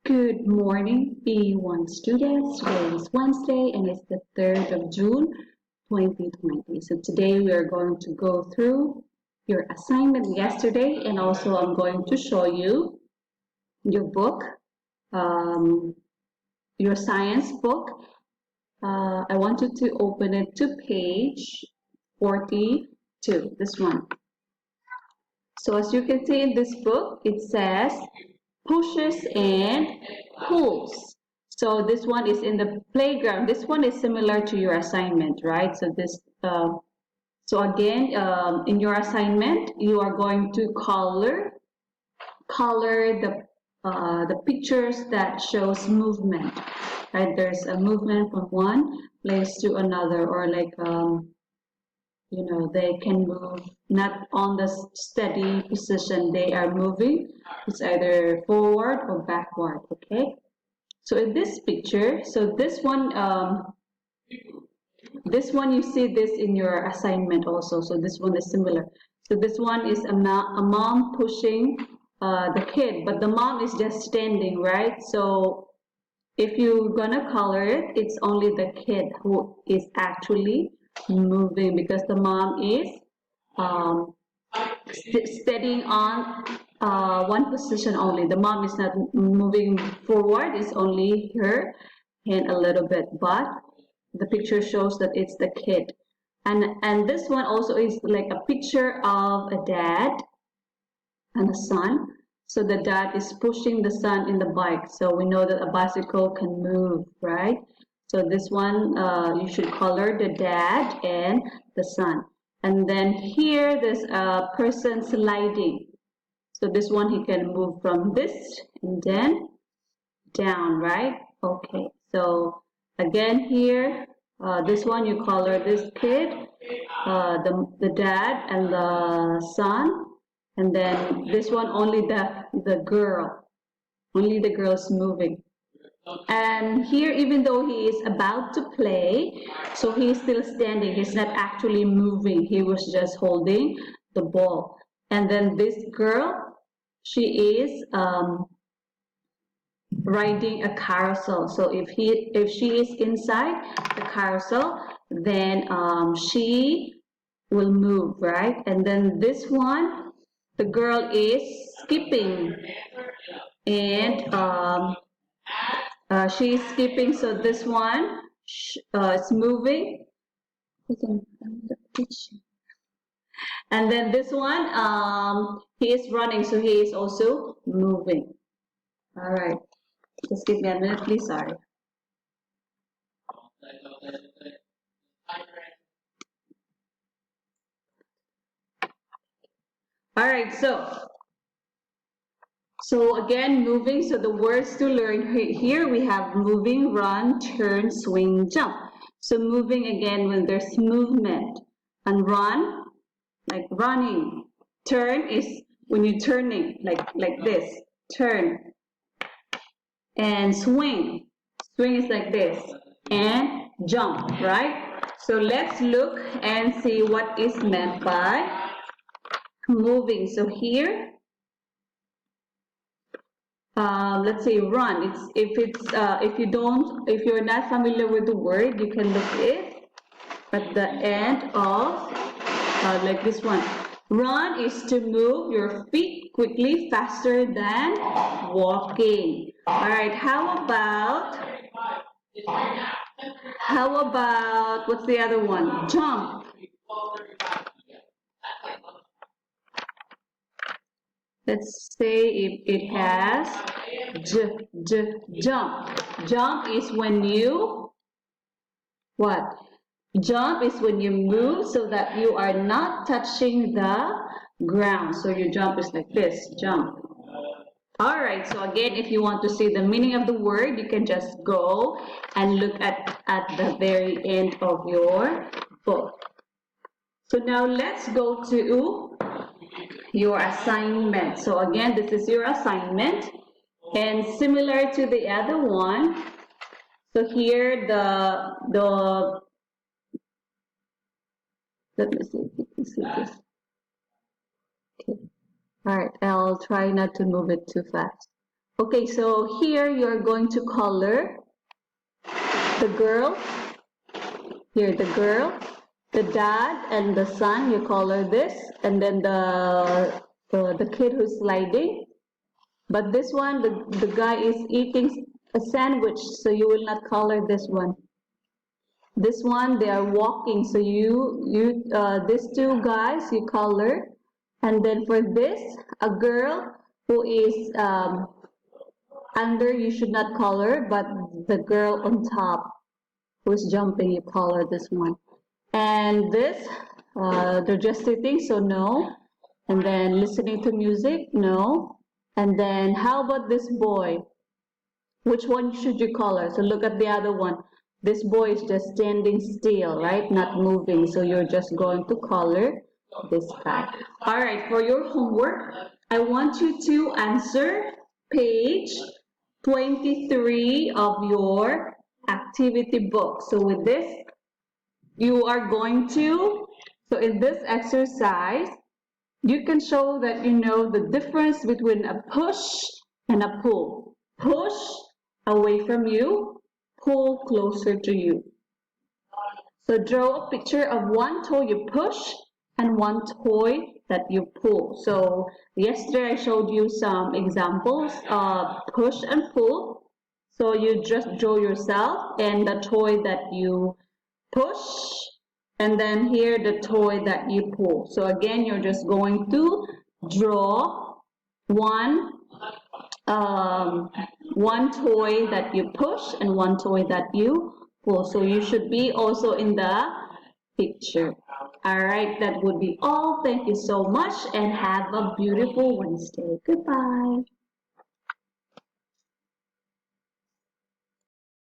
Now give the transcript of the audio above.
Good morning, P1 students. Today is Wednesday and it's the 3rd of June, 2020. So today we are going to go through your assignment yesterday, and also I'm going to show you your book, your science book. I want you to open it to page 42, this one. So as you can see in this book, it says pushes and pulls. So this one is in the playground. This one is similar to your assignment, right? So again, in your assignment, you are going to color the pictures that shows movement, right? There's a movement from one place to another, or like they can move not on the steady position. They are moving. It's either forward or backward. Okay. So in this picture, so this one you see this in your assignment also. So this one is similar. So this one is a mom pushing the kid, but the mom is just standing, right? So if you're gonna color it, it's only the kid who is actually moving, because the mom is um, steadying on one position only. The mom is not moving forward, it's only her hand a little bit, but the picture shows that it's the kid. And this one also is like a picture of a dad and a son. So the dad is pushing the son in the bike. So we know that a bicycle can move, right? So this one, you should color the dad and the son. And then here, there's a person sliding. So this one, he can move from this and then down, right? Okay, so again here, this one, you color this kid, the dad and the son. And then this one, only the girl. Only the girl's moving. And here, even though he is about to play, so he's still standing. He's not actually moving. He was just holding the ball. And then this girl, she is riding a carousel. So if she is inside the carousel, then she will move, right? And then this one, the girl is skipping, and she is skipping. So this one is moving, and then this one, he is running, so he is also moving. All right, just give me a minute, please. Sorry. All right, so again, moving. So the words to learn here, we have moving, run, turn, swing, jump. So moving, again, when there's movement. And run, like running. Turn is when you're turning, like this. Turn. And swing. Swing is like this. And jump, right? So let's look and see what is meant by moving. So here, let's say run. If you're not familiar with the word, you can look it at the end of like this one. Run is to move your feet quickly, faster than walking. All right. How about what's the other one? Jump. Let's say if it has jump. Jump is when you what? Jump is when you move so that you are not touching the ground. So your jump is like this, jump. All right, so again, if you want to see the meaning of the word, you can just go and look at the very end of your book. So now let's go to your assignment. So again, this is your assignment, and similar to the other one. So here let me see if you can see this. Okay. All right, I'll try not to move it too fast. Okay, so here you're going to color the girl. Here, the girl, the dad, and the son. You color this, and then the kid who's sliding. But this one, the guy is eating a sandwich, so you will not color this one. This one, they are walking, so these two guys you color, and then for this, a girl who is under, you should not color, but the girl on top who's jumping, you color this one. And this, they're just sitting, so no. And then listening to music, no. And then how about this boy? Which one should you color? So look at the other one. This boy is just standing still, right? Not moving. So you're just going to color this guy. All right, for your homework, I want you to answer page 23 of your activity book. So with this, you are going to, so in this exercise, you can show that you know the difference between a push and a pull. Push away from you, pull closer to you. So draw a picture of one toy you push and one toy that you pull. So yesterday I showed you some examples of push and pull. So you just draw yourself and the toy that you push, and then here the toy that you pull. So again, you're just going to draw one toy that you push and one toy that you pull. So you should be also in the picture. All right, that would be all. Thank you so much and have a beautiful Wednesday. Goodbye.